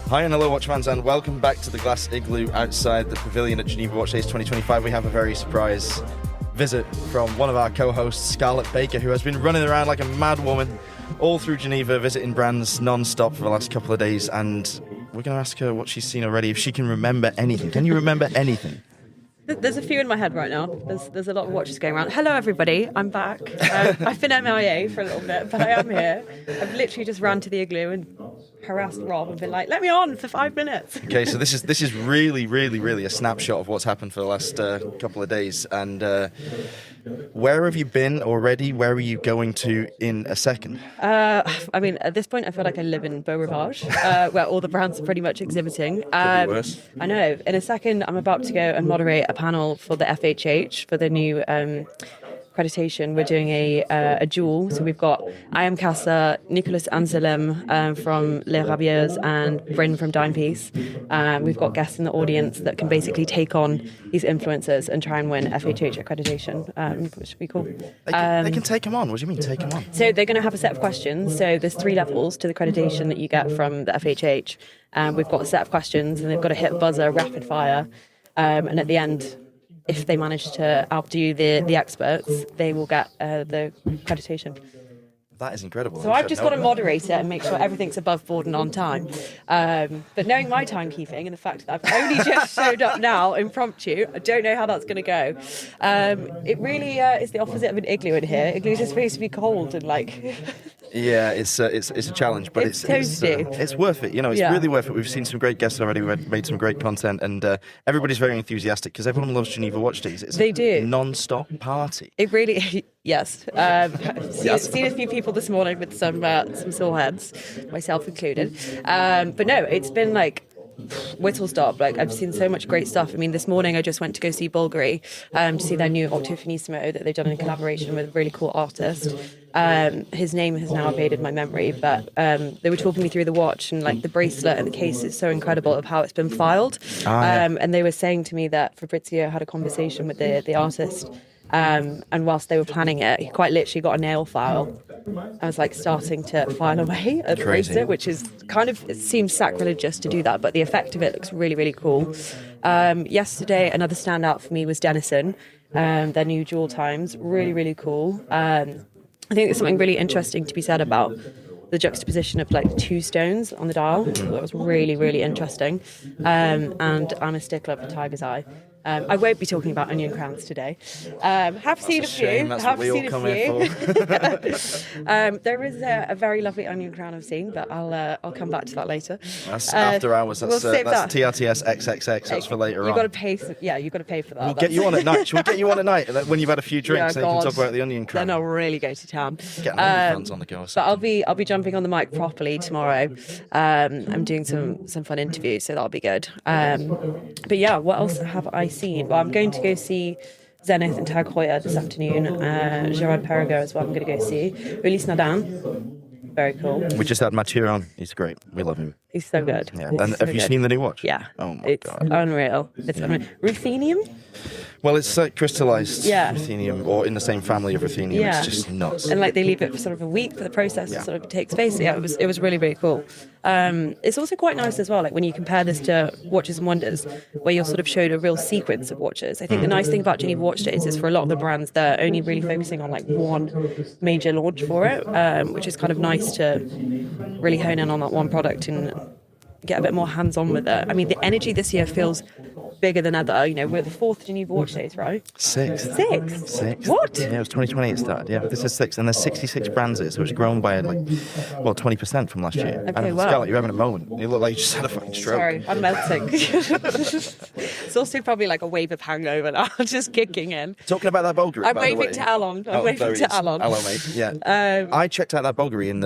Hi and hello watch fans, and welcome back to the glass igloo outside the pavilion at Geneva Watch Days 2025. We have a very surprise visit from one of our co-hosts, Scarlett Baker, who has been running around like a mad woman all through Geneva, visiting brands non-stop for the last couple of days, and we're going to ask her what she's seen already, if she can remember anything. Can you remember anything? There's a few in my head right now. There's a lot of watches going around. Hello, everybody. I'm back. I've been MIA for a little bit, but I am here. I've literally just ran to the igloo and harassed Rob and been like, let me on for 5 minutes. Okay, so this is really a snapshot of what's happened for the last couple of days. And where have you been already? Where are you going to in a second? I mean, at this point, I feel like I live in Beau Rivage, where all the brands are pretty much exhibiting. Could be worse. I know. In a second, I'm about to go and moderate a panel for the FHH for the new accreditation. We're doing a duel. So we've got I Am Casa, Nicolas Anselm from Les Rabiers, and Bryn from Dimepiece. We've got guests in the audience that can basically take on these influencers and try and win FHH accreditation, which would be cool. They can take them on. What do you mean, take them on? So they're going to have a set of questions. So there's 3 levels to the accreditation that you get from the FHH. We've got a set of questions, and they've got to hit buzzer, rapid fire. And at the end, if they manage to outdo the experts, they will get the accreditation. That is incredible. So I've just got to moderate it and make sure everything's above board and on time. But knowing my timekeeping and the fact that I've only just showed up now, impromptu, I don't know how that's going to go. It really is the opposite of an igloo in here. Igloos are supposed to be cold and like... Yeah, it's a challenge, but it's worth it. You know, it's really worth it. We've seen some great guests already. We've made some great content, and everybody's very enthusiastic because everyone loves Geneva Watch Days. It's a non-stop party. It really, yes. Seen a few people this morning with some sore heads, myself included. But no, it's been like whistle stop. Like, I've seen so much great stuff. I mean, this morning I just went to go see Bulgari to see their new Octo Finissimo that they've done in collaboration with a really cool artist. His name has now evaded my memory, but they were talking me through the watch, and like the bracelet and the case is so incredible of how it's been filed. And they were saying to me that Fabrizio had a conversation with the artist, and whilst they were planning it, he quite literally got a nail file. I was like starting to file away at the bracelet, which is kind of, it seems sacrilegious to do that, but the effect of it looks really cool. Yesterday, another standout for me was Denison, their new Jewel Times, really cool. I think there's something really interesting to be said about the juxtaposition of like 2 stones on the dial. That was really interesting. And I'm a stickler for Tiger's Eye. I won't be talking about onion crowns today. Have seen a few. That's what we all come here for. There is a very lovely onion crown I've seen, but I'll come back to that later. That's after hours. That's TRTS XXX. That's for later on. You've got to pay. You've got to pay for that. We'll get you on at night. Shall we get you on at night when you've had a few drinks? Then you can talk about the onion crown. Then I'll really go to town. Get fans on the go. But I'll be jumping on the mic properly tomorrow. I'm doing some fun interviews, so that'll be good. But yeah, what else have I seen? Well, I'm going to go see Zenith and Tag Heuer this afternoon. Gerard Perregaux as well. I'm going to go see Ulysse Nardin. Very cool. We just had Mathieu on. He's great. We love him. He's so good. Yeah. And have you seen the new watch? Yeah. Oh my God. Unreal. It's unreal. Ruthenium? Well, it's like crystallized ruthenium, or in the same family of ruthenium. Yeah. It's just nuts. And like they leave it for sort of a week for the process to sort of take place. Yeah, it was really cool. It's also quite nice as well, like when you compare this to Watches and Wonders, where you're sort of showed a real sequence of watches. I think the nice thing about Geneva Watch Days is for a lot of the brands, they're only really focusing on like one major launch for it, which is kind of nice to really hone in on that one product and get a bit more hands-on with it. I mean, the energy this year feels bigger than ever. You know, we're the 4th Geneva Watch Days, right? 6th. 6th? What? Yeah, it was 2020 it started. Yeah, this is 6th, and there's 66 brands here, so it's grown by 20% from last year. Okay, and wow. Scarlett, you're having a moment. You look like you just had a fucking stroke. Sorry, I'm melting. It's also probably like a wave of hangover now, just kicking in. Talking about that Bulgari, I'm waving to Alon. Hello, mate. Yeah. I checked out that Bulgari in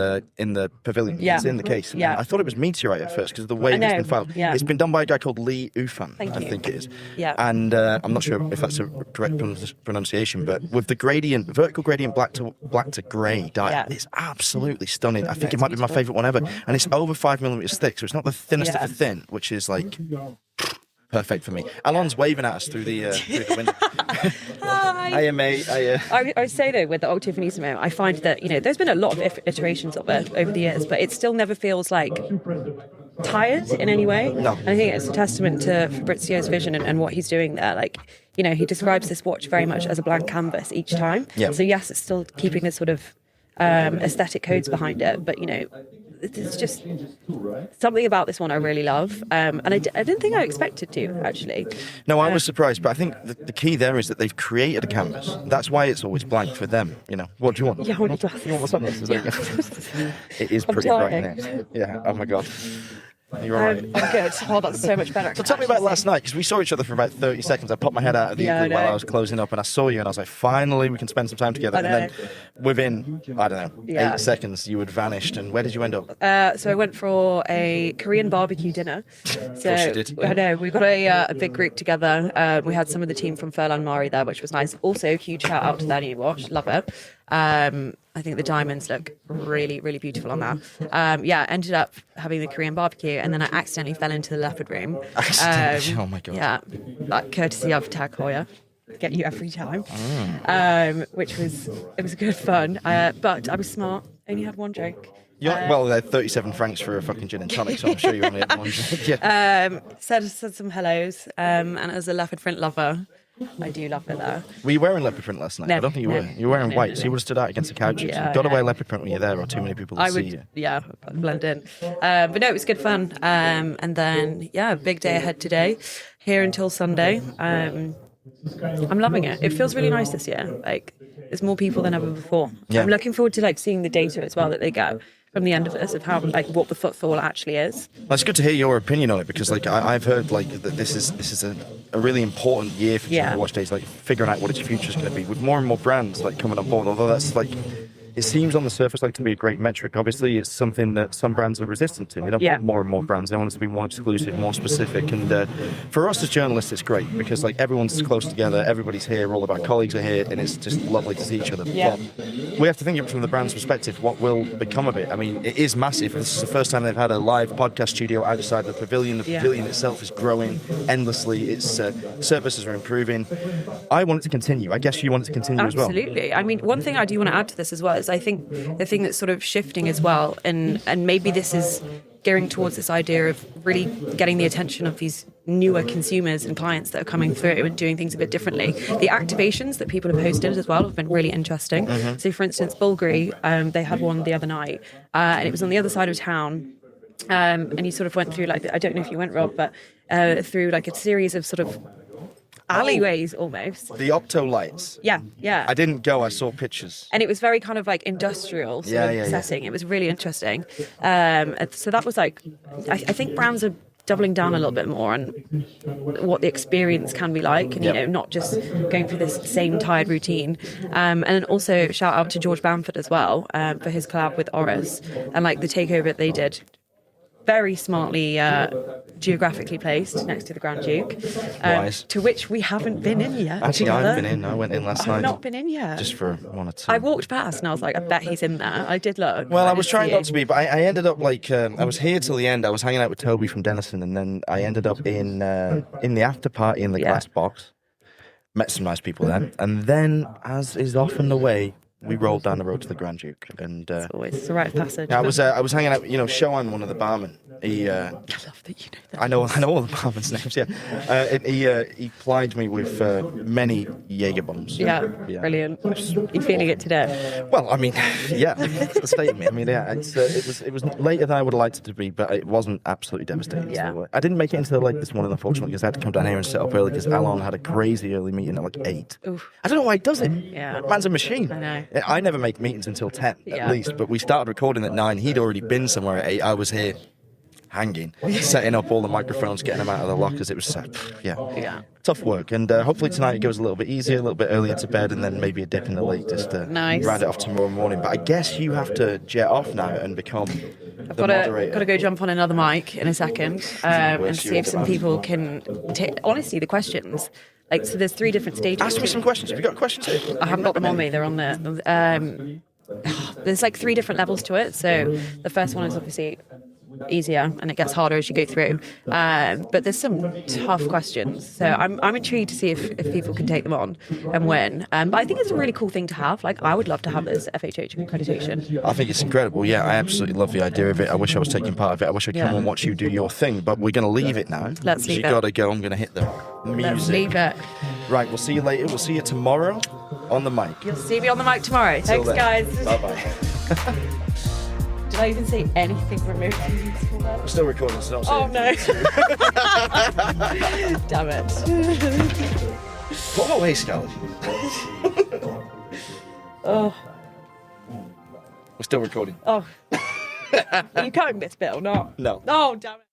the pavilion. Yeah. It's in the case. Yeah. I thought it was meteorite at first because of the way it's been filed. Yeah. It's been done by a guy called Lee Ufan, I think it is. Yeah. And I'm not sure if that's a correct pronunciation, but with the vertical gradient black to grey dye, it's absolutely stunning. I think it might be my favourite one ever. And it's over 5 millimeters thick, so it's not the thinnest of the thin, which is like perfect for me. Alon's waving at us through the window. Hi. Hiya, mate. Hiya. I would say though, with the Octave Finissimo, I find that there's been a lot of iterations of it over the years, but it still never feels like tired in any way. No. And I think it's a testament to Fabrizio's vision and what he's doing there. Like, he describes this watch very much as a blank canvas each time. Yeah. So yes, it's still keeping the sort of aesthetic codes behind it, but it's just something about this one I really love, and I didn't think I expected to, actually. No, I was surprised, but I think the key there is that they've created a canvas. That's why it's always blank for them. What do you want? Yeah, I want glasses. You want what's on this? It is pretty bright in it. Yeah. Oh my god. You're all right. I'm good. Oh, that's so much better. So tell me about last night, because we saw each other for about 30 seconds. I popped my head out of the igloo while I was closing up, and I saw you, and I was like, finally, we can spend some time together. And then within, 8 seconds, you had vanished. And where did you end up? So I went for a Korean barbecue dinner. Of course you did. I know, we got a big group together. We had some of the team from Furlan Mari there, which was nice. Also, huge shout out to their new watch. Love it. I think the diamonds look really, really beautiful on that. Ended up having the Korean barbecue, and then I accidentally fell into the leopard room. Oh my god. Yeah, like courtesy of Tag Heuer. Get you every time. Which was good fun. But I was smart. Only had one drink. Well, they're 37 francs for a fucking gin and tonic, so I'm sure you only had one drink. Yeah. Said some hellos, and as a leopard print lover, I do love it there. Were you wearing leopard print last night? No, I don't think you were. You were wearing white, so you would have stood out against the couch. Yeah, Got to wear leopard print when you're there, or too many people will see you. Yeah, blend in. But no, it was good fun. And then, big day ahead today, here until Sunday. I'm loving it. It feels really nice this year. Like, there's more people than ever before. Yeah. I'm looking forward to seeing the data as well that they get from the end of this, of how what the footfall actually is. Well, it's good to hear your opinion on it, because I've heard that this is a really important year for Geneva Watch Days, figuring out what its future is going to be, with more and more brands coming on board. Although that's it seems on the surface to be a great metric. Obviously, it's something that some brands are resistant to. They don't want more and more brands. They want it to be more exclusive, more specific. And for us as journalists, it's great, because everyone's close together, everybody's here, all of our colleagues are here, and it's just lovely to see each other. Yeah. But we have to think of it from the brand's perspective. What will become of it? I mean, it is massive. This is the first time they've had a live podcast studio outside the pavilion. The pavilion itself is growing endlessly. Its services are improving. I want it to continue. I guess you want it to continue as well. Absolutely. I mean, one thing I do want to add to this as well is I think the thing that's sort of shifting as well, and maybe this is gearing towards this idea of really getting the attention of these newer consumers and clients that are coming through and doing things a bit differently. The activations that people have posted as well have been really interesting. Mm-hmm. So, for instance, Bulgari, they had one the other night, and it was on the other side of town. And you sort of went through I don't know if you went, Rob, but through a series of sort of alleyways almost. The Opto lights. Yeah. I didn't go, I saw pictures. And it was very kind of industrial setting. It was really interesting. So that was I think brands are doubling down a little bit more on what the experience can be like, and not just going through this same tired routine. And then also shout out to George Bamford as well for his collab with Oris and the takeover that they did. Very smartly geographically placed next to the Grand Duke, to which we haven't been in yet. Actually, I haven't been in. I went in last night. I've not been in yet. Just for 1 or 2. I walked past and I was like, I bet he's in there. I did look. Well, I was trying not to be, but I ended up I was here till the end. I was hanging out with Toby from Denison, and then I ended up in the after party in the glass box. Met some nice people then, and then, as is often the way, we rolled down the road to the Grand Duke, and it's always the right passage. I was hanging out. Sean, one of the barmen. He. I love that you know that. I know all the barmen's names. Yeah. He plied me with many Jaeger bombs. Yeah. Brilliant. You feeling it today? Well, I mean, yeah, that's the state of me. I mean, yeah, it was later than I would have liked it to be, but it wasn't absolutely devastating. Yeah. So, I didn't make it into the lake this morning, unfortunately, because I had to come down here and set up early because Alon had a crazy early meeting at 8. Oof. I don't know why he does it. Yeah. Man's a machine. I know. I never make meetings until 10 at least, but we started recording at 9. He'd already been somewhere at 8. I was here hanging, setting up all the microphones, getting them out of the lockers. It was tough work, and hopefully tonight it goes a little bit easier, a little bit earlier to bed, and then maybe a dip in the lake just to round it off tomorrow morning. But I guess you have to jet off now and become the moderator. Got to go jump on another mic in a second and see if some people can honestly, the questions. So there's 3 different stages. Ask me some questions. Have you got questions here? I haven't got them on me. They're on there. There's 3 different levels to it. So the first one is obviously easier and it gets harder as you go through. But there's some tough questions. So I'm intrigued to see if people can take them on and win. But I think it's a really cool thing to have. Like, I would love to have this FHH accreditation. I think it's incredible. Yeah, I absolutely love the idea of it. I wish I was taking part of it. I wish I'd come and watch you do your thing. But we're going to leave it now. Let's leave it. You got to go. I'm going to hit the music. Let's leave it. Right, we'll see you later. We'll see you tomorrow on the mic. You'll see me on the mic tomorrow. Thanks, guys. Bye-bye. Did I even say anything removed from the useful then? We're still recording, so not Oh, no. Damn it. What away, Scarlett? Oh. We're still recording. Oh. Are you cutting this bit or not? No. Oh, damn it.